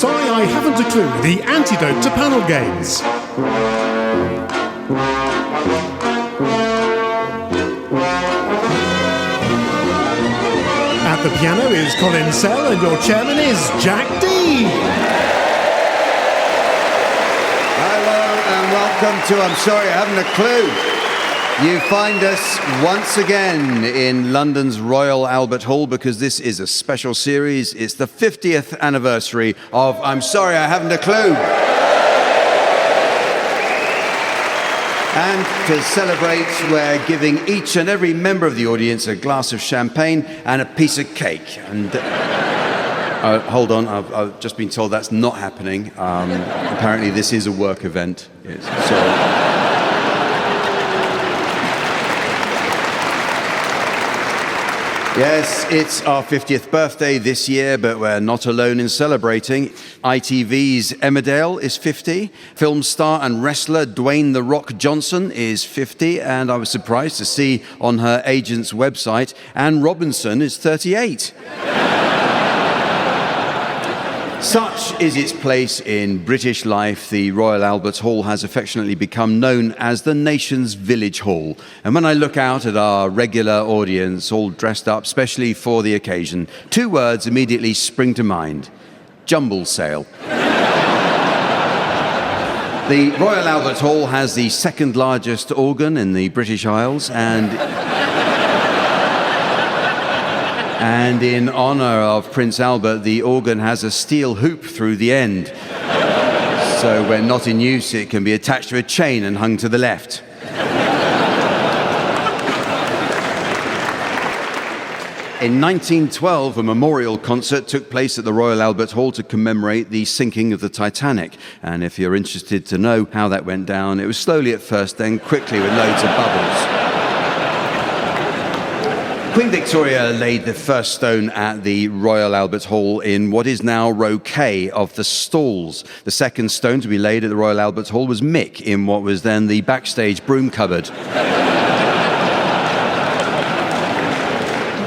sorry I haven't a clue, the antidote to panel games. At the piano is Colin Sell and your chairman is Jack Dee. Hello and welcome to I'm Sorry I Haven't a Clue. You find us once again in London's Royal Albert Hall because this is a special series. It's the 50th anniversary of I'm Sorry I Haven't a Clue. And to celebrate, we're giving each and every member of the audience a glass of champagne and a piece of cake. And hold on, I've just been told that's not happening. Apparently this is a work event. Yes, it's our 50th birthday this year, but we're not alone in celebrating. ITV's Emmerdale is 50, film star and wrestler Dwayne "The Rock" Johnson is 50, and I was surprised to see on her agent's website, Anne Robinson is 38. Such is its place in British life, the Royal Albert Hall has affectionately become known as the nation's village hall. And when I look out at our regular audience, all dressed up specially for the occasion, two words immediately spring to mind: jumble sale. The Royal Albert Hall has the second largest organ in the British Isles, and in honour of Prince Albert, the organ has a steel hoop through the end. So when not in use, it can be attached to a chain and hung to the left. In 1912, a memorial concert took place at the Royal Albert Hall to commemorate the sinking of the Titanic. And if you're interested to know how that went down, it was slowly at first, then quickly with loads of bubbles. Queen Victoria laid the first stone at the Royal Albert Hall in what is now row K of the stalls. The second stone to be laid at the Royal Albert Hall was Mick in what was then the backstage broom cupboard.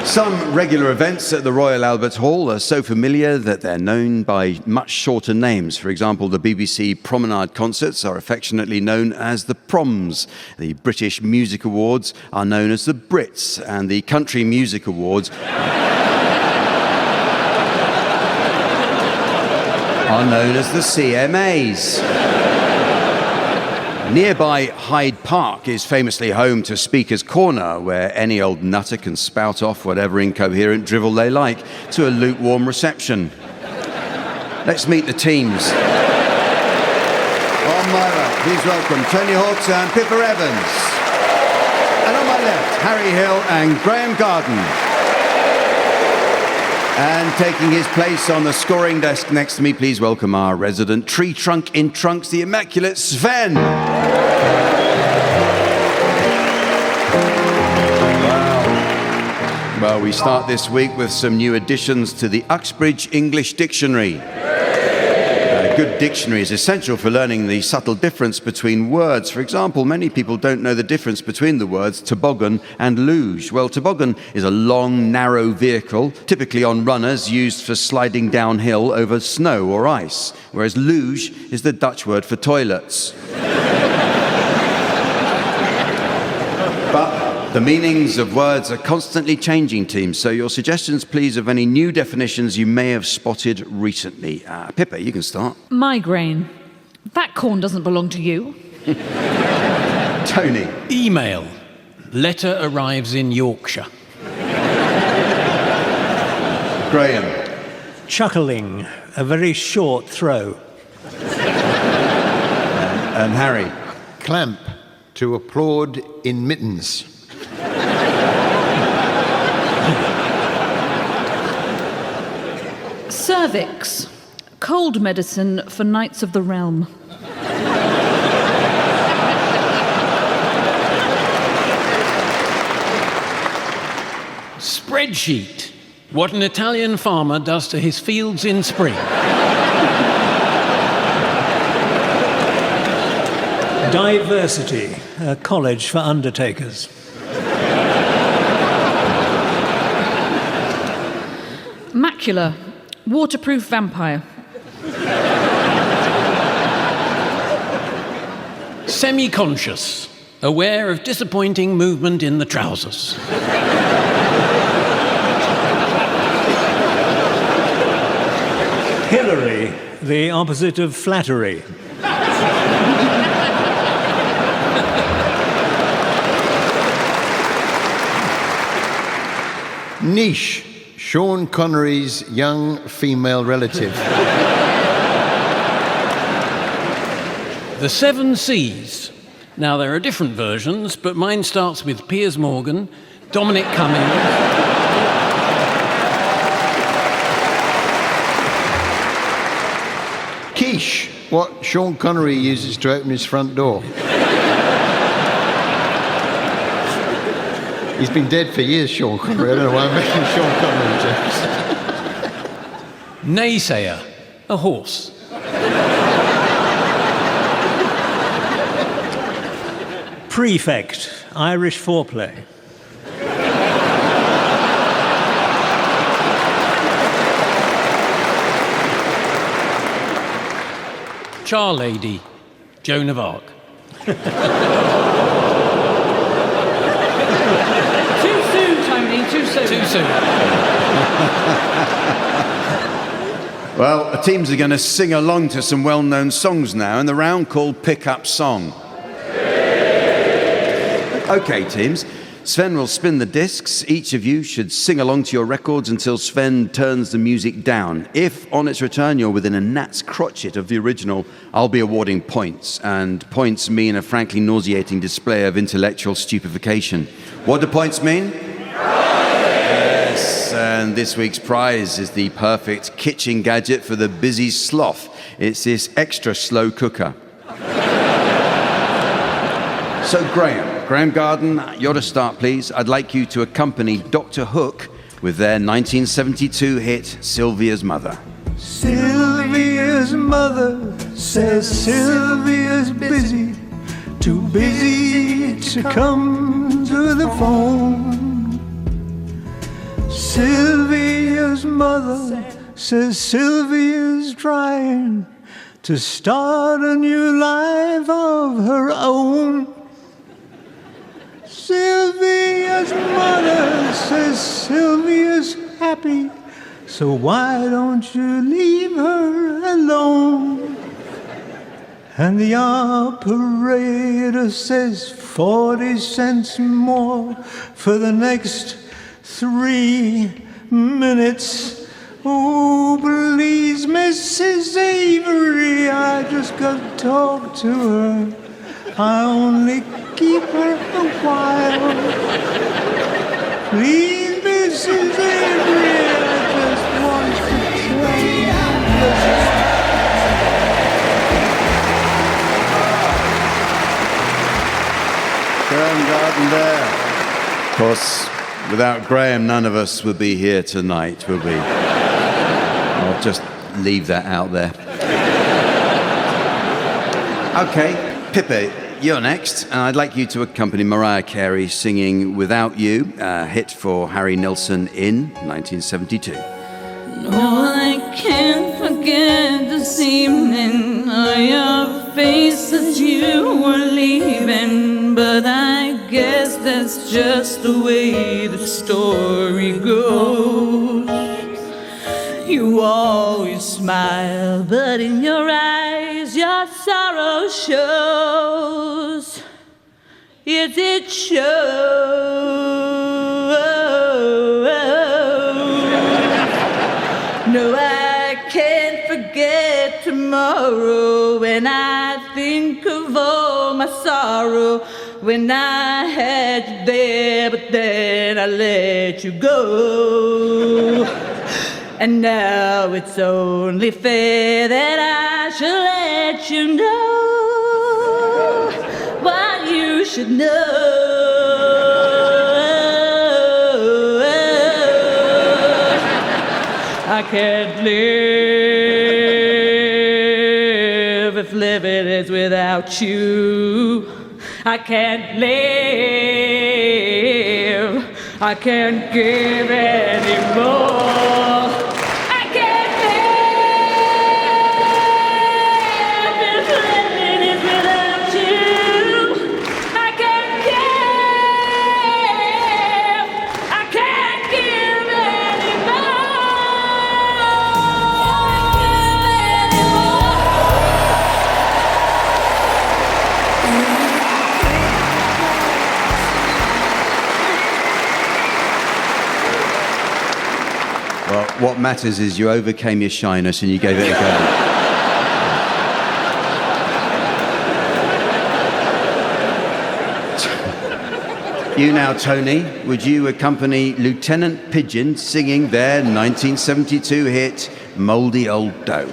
Some regular events at the Royal Albert Hall are so familiar that they're known by much shorter names. For example, the BBC Promenade concerts are affectionately known as the Proms. The British Music Awards are known as the Brits, and the Country Music Awards are known as the CMAs. Nearby Hyde Park is famously home to Speaker's Corner, where any old nutter can spout off whatever incoherent drivel they like to a lukewarm reception. Let's meet the teams. On my right, please welcome Tony Hawks and Pippa Evans. And on my left, Harry Hill and Graeme Garden. And taking his place on the scoring desk next to me, please welcome our resident tree trunk in trunks, the immaculate Sven. Well, we start this week with some new additions to the Uxbridge English Dictionary. A good dictionary is essential for learning the subtle difference between words. For example, many people don't know the difference between the words toboggan and luge. Well, toboggan is a long, narrow vehicle, typically on runners, used for sliding downhill over snow or ice, whereas luge is the Dutch word for toilets. But the meanings of words are constantly changing, teams, so your suggestions, please, of any new definitions you may have spotted recently. Pippa, you can start. Migraine. That corn doesn't belong to you. Tony. Email. Letter arrives in Yorkshire. Graham. Chuckling. A very short throw. And Harry. Clamp. To applaud in mittens. Cervix. Cold medicine for knights of the realm. Spreadsheet. What an Italian farmer does to his fields in spring. Diversity. A college for undertakers. Macula. Waterproof vampire. Semi-conscious, aware of disappointing movement in the trousers. Hillary, the opposite of flattery. Niche, Sean Connery's young female relative. The 7 C's. Now, there are different versions, but mine starts with Piers Morgan, Dominic Cummings. Quiche, what Sean Connery uses to open his front door. He's been dead for years, Sean Connery. I don't know why I'm making Sean Connery jokes. Naysayer, a horse. Prefect, Irish foreplay. Charlady, Joan of Arc. Too soon, Tony, too soon. Too soon. Well, the teams are going to sing along to some well-known songs now in the round called Pick Up Song. Okay, teams. Sven will spin the discs. Each of you should sing along to your records until Sven turns the music down. If, on its return, you're within a gnat's crotchet of the original, I'll be awarding points. And points mean a frankly nauseating display of intellectual stupefaction. What do points mean? Yes, and this week's prize is the perfect kitchen gadget for the busy sloth. It's this extra slow cooker. So, Graeme Garden, you're to start, please. I'd like you to accompany Dr. Hook with their 1972 hit, Sylvia's Mother. Sylvia's mother says Sylvia's busy, too busy to come to the phone. Sylvia's mother says Sylvia's trying to start a new life of her own. Sylvia's mother says Sylvia's happy, so why don't you leave her alone? And the operator says 40 cents more for the next 3 minutes. Oh, please, Mrs. Avery, I just got to talk to her. I only keep her a while. Please, Mrs. Avery, I just want to tell you. Graeme Garden there. Of course, without Graeme, none of us would be here tonight, would we? I'll just leave that out there. Okay, Pippa, you're next, and I'd like you to accompany Mariah Carey singing Without You, a hit for Harry Nilsson in 1972. No, I can't forget this evening, your face as you were leaving, but I guess that's just the way the story goes. You always smile, but in your eyes your sorrow shows. Yes, it shows. No, I can't forget tomorrow when I think of all my sorrow. When I had you there, but then I let you go. And now it's only fair that I should let you know what you should know. I can't live if living is without you. I can't live, I can't give anymore. Well, what matters is you overcame your shyness and you gave it a go. You now, Tony, would you accompany Lieutenant Pigeon singing their 1972 hit, Mouldy Old Dough?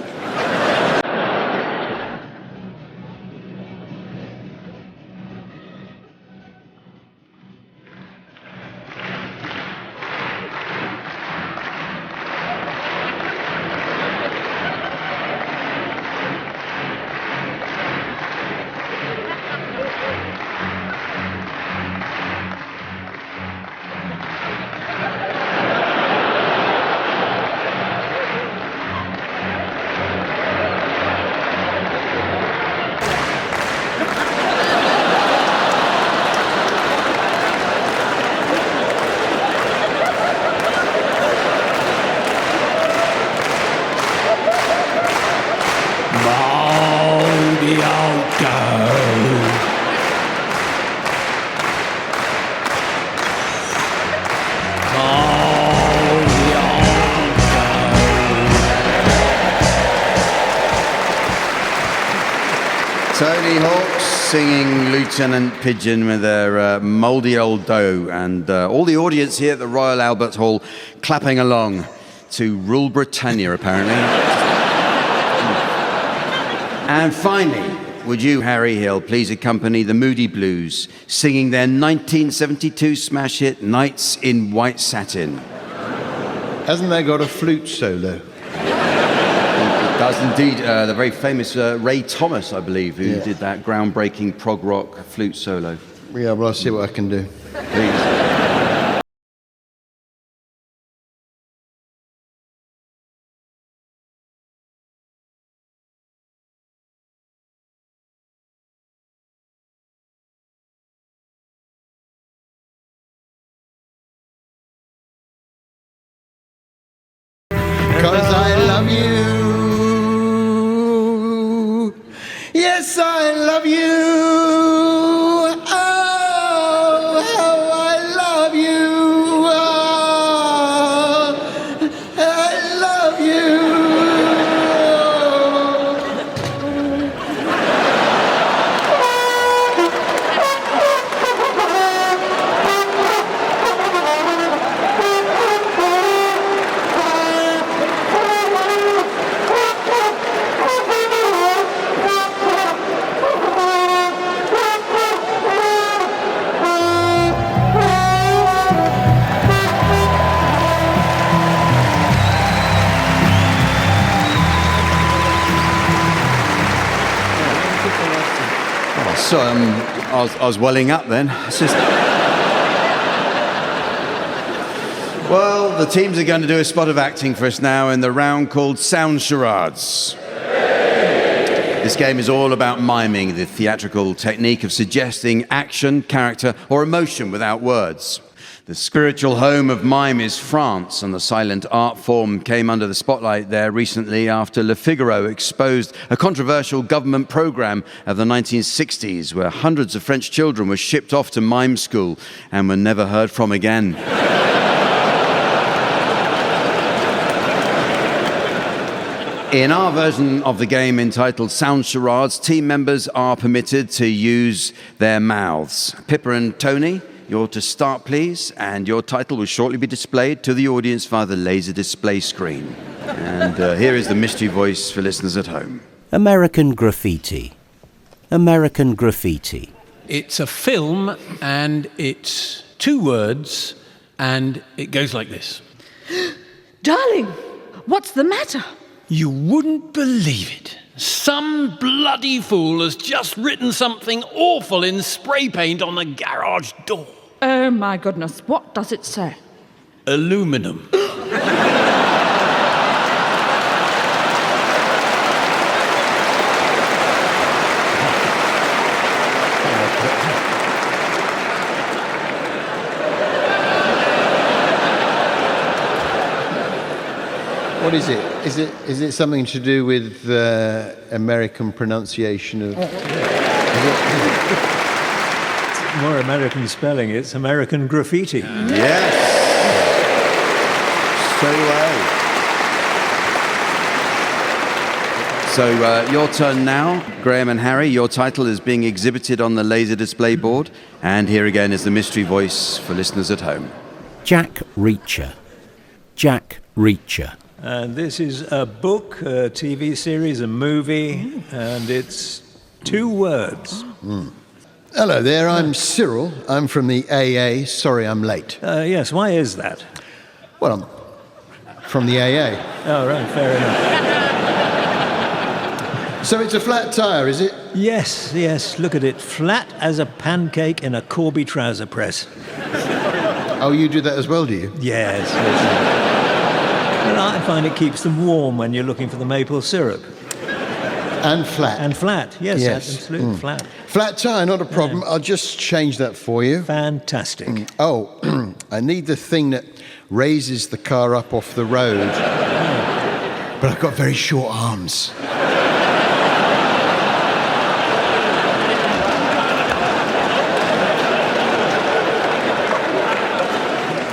Tony Hawk's singing Lieutenant Pigeon with their mouldy old dough, and all the audience here at the Royal Albert Hall clapping along to Rule Britannia, apparently. And finally, would you, Harry Hill, please accompany the Moody Blues singing their 1972 smash hit, Nights in White Satin? Hasn't they got a flute solo? It does indeed. The very famous Ray Thomas, I believe, who did that groundbreaking prog rock flute solo. Yeah, well, I'll see what I can do. Please. Because I love you. Yes, I love you. Oh, how I love you. Oh, I love you. So I was welling up then. It's just... Well, the teams are going to do a spot of acting for us now in the round called Sound Charades. This game is all about miming, the theatrical technique of suggesting action, character, or emotion without words. The spiritual home of mime is France, and the silent art form came under the spotlight there recently after Le Figaro exposed a controversial government program of the 1960s where hundreds of French children were shipped off to mime school and were never heard from again. In our version of the game entitled Sound Charades, team members are permitted to use their mouths. Pippa and Tony, you're to start, please, and your title will shortly be displayed to the audience via the laser display screen. And here is the mystery voice for listeners at home. American Graffiti. American Graffiti. It's a film, and it's 2 words, and it goes like this. Darling, what's the matter? You wouldn't believe it. Some bloody fool has just written something awful in spray paint on the garage door. Oh, my goodness. What does it say? Aluminum. What is it? Is it something to do with American pronunciation of... More American spelling, it's American graffiti. Yes. So your turn now, Graham and Harry. Your title is being exhibited on the laser display board. And here again is the mystery voice for listeners at home. Jack Reacher. Jack Reacher. And this is a book, a TV series, a movie, and it's 2 words. Hello there, I'm Cyril. I'm from the AA. Sorry I'm late. Yes, why is that? Well, I'm from the AA. Oh, right, fair enough. So it's a flat tyre, is it? Yes, look at it. Flat as a pancake in a Corby trouser press. Oh, you do that as well, do you? Yes. Well, I find it keeps them warm when you're looking for the maple syrup. And flat. And flat, yes. Absolutely, flat. Flat tyre, not a problem. I'll just change that for you. Fantastic. Oh, I need the thing that raises the car up off the road. But I've got very short arms.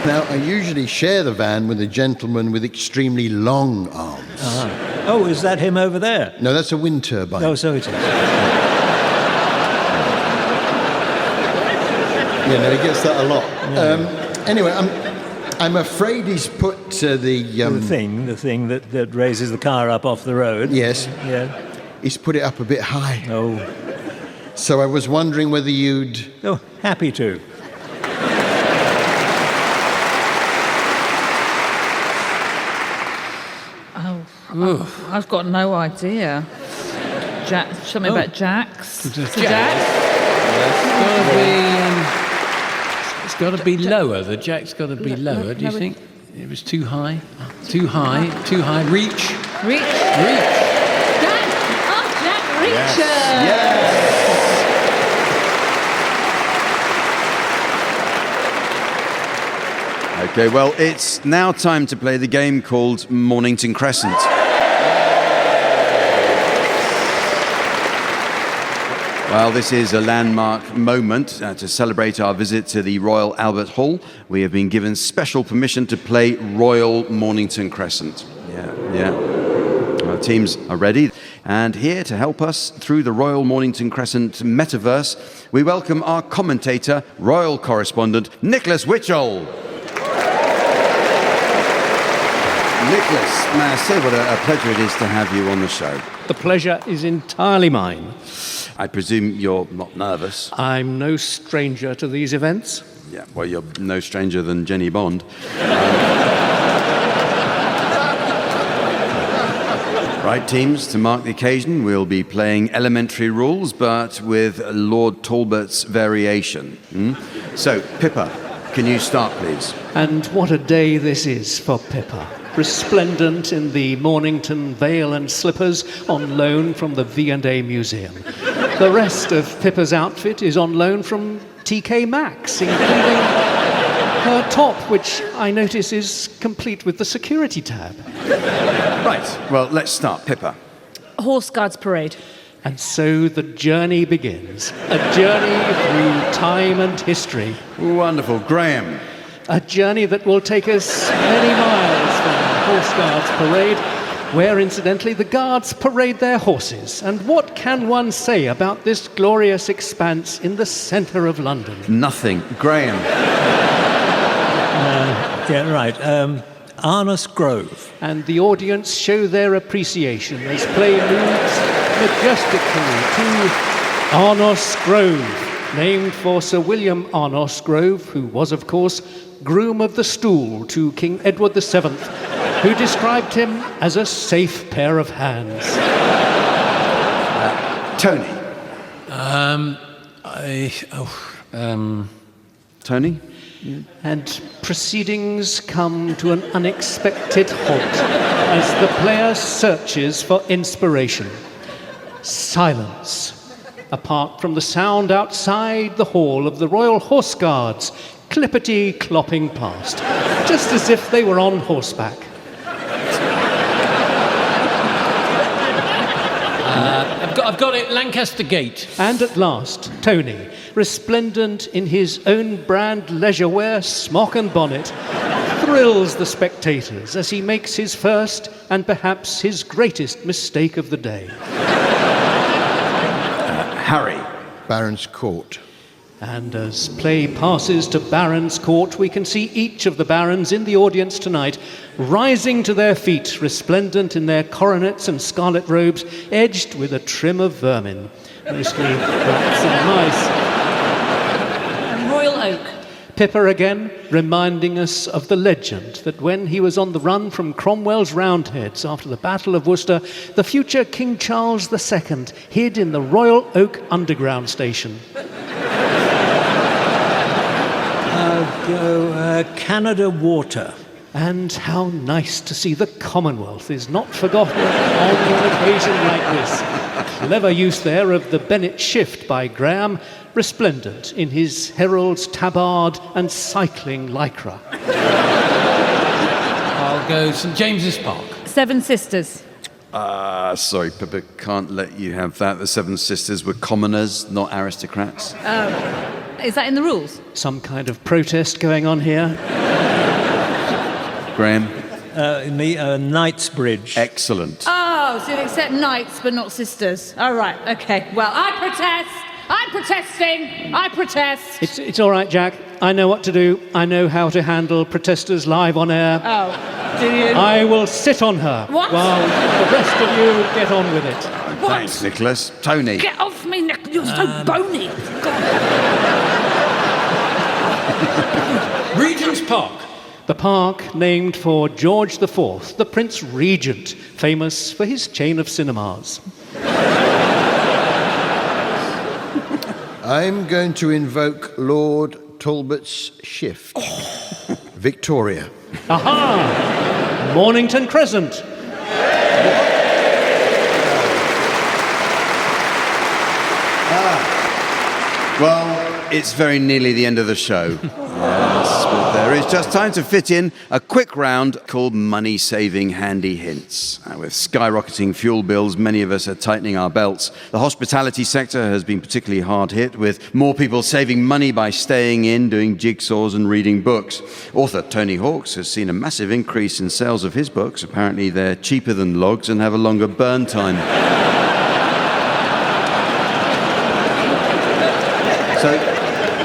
Now, I usually share the van with a gentleman with extremely long arms. Oh, is that him over there? No, that's a wind turbine. Oh, so it is. Yeah, no, he gets that a lot. Anyway, I'm afraid he's put the thing that raises the car up off the road. Yes. Yeah. He's put it up a bit high. Oh. So I was wondering whether you'd... Oh, happy to. I've got no idea. Something about Jacks. Jack? It's got to be lower. The Jack's got to be lower. Do you think it was too high? Too high. Reach. Jack! Oh, Jack Reacher! Yes. Okay, well, it's now time to play the game called Mornington Crescent. Well, this is a landmark moment to celebrate our visit to the Royal Albert Hall. We have been given special permission to play Royal Mornington Crescent. Yeah. Our teams are ready. And here to help us through the Royal Mornington Crescent metaverse, we welcome our commentator, royal correspondent, Nicholas Witchell. Nicholas, may I say what a pleasure it is to have you on the show. The pleasure is entirely mine. I presume you're not nervous. I'm no stranger to these events. Yeah, well, you're no stranger than Jenny Bond. Right, teams, to mark the occasion, we'll be playing elementary rules, but with Lord Talbot's variation. So, Pippa, can you start, please? And what a day this is for Pippa. Resplendent in the Mornington veil and slippers on loan from the V&A Museum. The rest of Pippa's outfit is on loan from TK Maxx, including her top, which I notice is complete with the security tab. Right, well, let's start. Pippa. Horse Guards Parade. And so the journey begins. A journey through time and history. Wonderful. Graham. A journey that will take us many miles from Horse Guards Parade, where, incidentally, the guards parade their horses. And what can one say about this glorious expanse in the centre of London? Nothing. Graham. Arnos Grove. And the audience show their appreciation as play moves majestically to Arnos Grove, named for Sir William Arnos Grove, who was, of course, groom of the stool to King Edward VII, who described him as a safe pair of hands. Tony. Tony? And proceedings come to an unexpected halt as the player searches for inspiration. Silence, apart from the sound outside the hall of the Royal Horse Guards, clippity-clopping past, just as if they were on horseback. I've got it, Lancaster Gate. And at last, Tony, resplendent in his own brand leisure wear, smock and bonnet, thrills the spectators as he makes his first and perhaps his greatest mistake of the day. Harry. Baron's Court. And as play passes to Baron's Court, we can see each of the barons in the audience tonight rising to their feet, resplendent in their coronets and scarlet robes, edged with a trim of vermin, mostly rats and mice. And Royal Oak. Pippa again, reminding us of the legend that when he was on the run from Cromwell's Roundheads after the Battle of Worcester, the future King Charles II hid in the Royal Oak Underground Station. Canada Water. And how nice to see the Commonwealth is not forgotten on an occasion like this. Clever use there of the Bennett shift by Graham, resplendent in his herald's tabard and cycling lycra. I'll go St James's Park. Seven Sisters. Sorry, Pippa, can't let you have that. The Seven Sisters were commoners, not aristocrats. Is that in the rules? Some kind of protest going on here. Graham. Knightsbridge. Excellent. Oh, so you accept knights but not sisters. All right, okay. Well, I protest. I'm protesting. I protest. It's all right, Jack. I know what to do. I know how to handle protesters live on air. Oh, do you? I will sit on her What? while the rest of you get on with it. Thanks, Nicholas. Tony. Get off me, Nick. You're so bony. Regent's Park. The park named for George IV, the Prince Regent, famous for his chain of cinemas. I'm going to invoke Lord Talbot's shift. Victoria. Aha! Mornington Crescent. Well, it's very nearly the end of the show. Yes, but there is just time to fit in a quick round called Money Saving Handy Hints. With skyrocketing fuel bills, many of us are tightening our belts. The hospitality sector has been particularly hard hit, with more people saving money by staying in, doing jigsaws and reading books. Author Tony Hawks has seen a massive increase in sales of his books. Apparently they're cheaper than logs and have a longer burn time. So,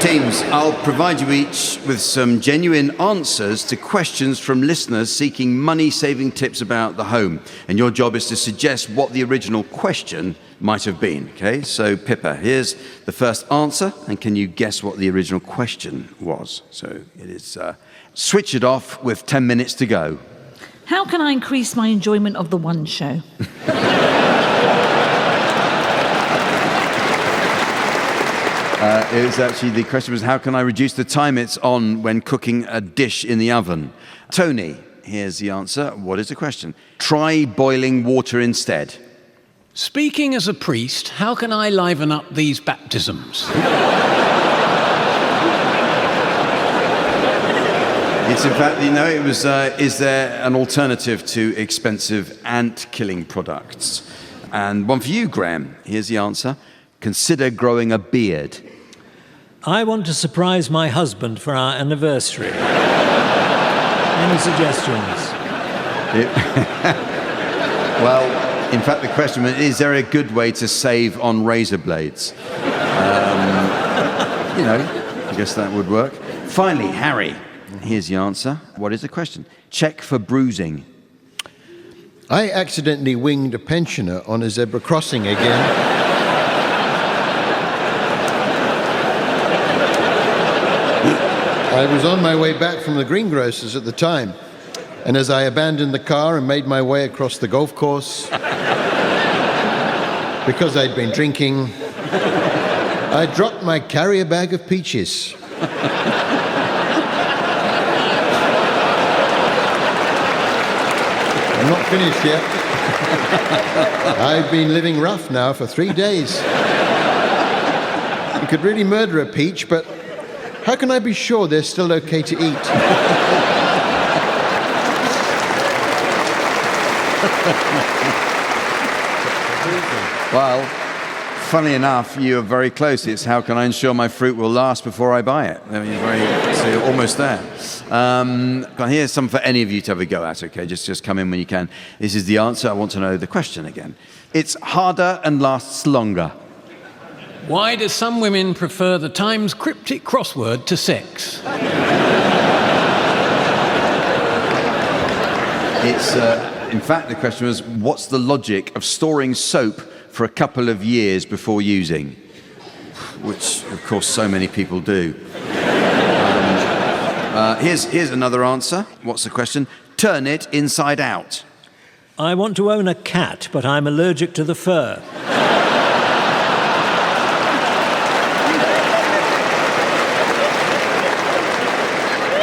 teams, I'll provide you each with some genuine answers to questions from listeners seeking money-saving tips about the home. And your job is to suggest what the original question might have been, okay? So, Pippa, here's the first answer, and can you guess what the original question was? So, it is switch it off with 10 minutes to go. How can I increase my enjoyment of the One Show? It was actually, the question was, how can I reduce the time it's on when cooking a dish in the oven? Tony, here's the answer. What is the question? Try boiling water instead. Speaking as a priest, how can I liven up these baptisms? It's in fact, it was, is there an alternative to expensive ant-killing products? And one for you, Graham. Here's the answer. Consider growing a beard. I want to surprise my husband for our anniversary. Any suggestions? Well, in fact, the question was, is there a good way to save on razor blades? I guess that would work. Finally, Harry, here's the answer. What is the question? Check for bruising. I accidentally winged a pensioner on a zebra crossing again. I was on my way back from the greengrocers at the time, and as I abandoned the car and made my way across the golf course, because I'd been drinking, I dropped my carrier bag of peaches. I'm not finished yet. I've been living rough now for 3 days. You could really murder a peach, but how can I be sure they're still okay to eat? Well, Funnily enough, you are very close. It's how can I ensure my fruit will last before I buy it? I mean, so you're almost there. But here's some for any of you to have a go at, okay? Just come in when you can. This is the answer. I want to know the question again. It's harder and lasts longer. Why do some women prefer the Times cryptic crossword to sex? In fact, the question was, what's the logic of storing soap for a couple of years before using? Which, of course, so many people do. Here's another answer. What's the question? Turn it inside out. I want to own a cat, but I'm allergic to the fur.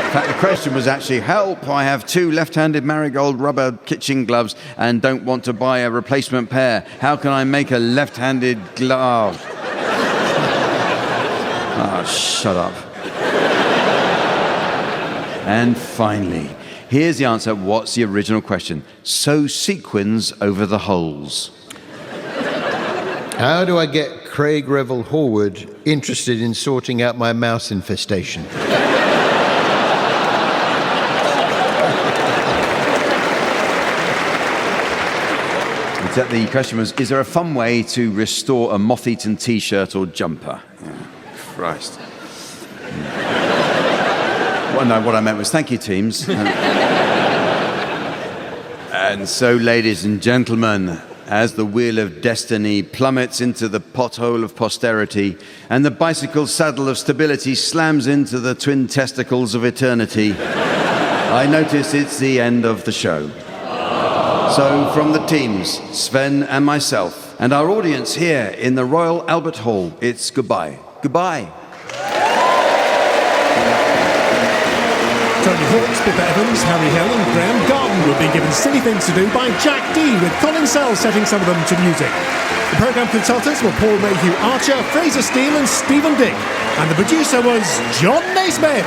In fact, the question was actually, help, I have 2 left-handed marigold rubber kitchen gloves and don't want to buy a replacement pair. How can I make a left-handed glove? Oh, shut up. And finally, here's the answer. What's the original question? Sew sequins over the holes. How do I get Craig Revel Horwood interested in sorting out my mouse infestation? The question was, is there a fun way to restore a moth-eaten T-shirt or jumper? Oh, Christ. Well, no, what I meant was thank you, teams. And so, ladies and gentlemen, as the wheel of destiny plummets into the pothole of posterity and the bicycle saddle of stability slams into the twin testicles of eternity, I notice it's the end of the show. So from the teams, Sven and myself, and our audience here in the Royal Albert Hall, it's goodbye. Goodbye. Tony Hawk's Pippa Evans, Hill and Graeme Garden will be given Silly Things to Do by Jack Dee, with Colin Sells setting some of them to music. The programme consultants were Paul Mayhew Archer, Fraser Steele and Stephen Dick. And the producer was John Naismith.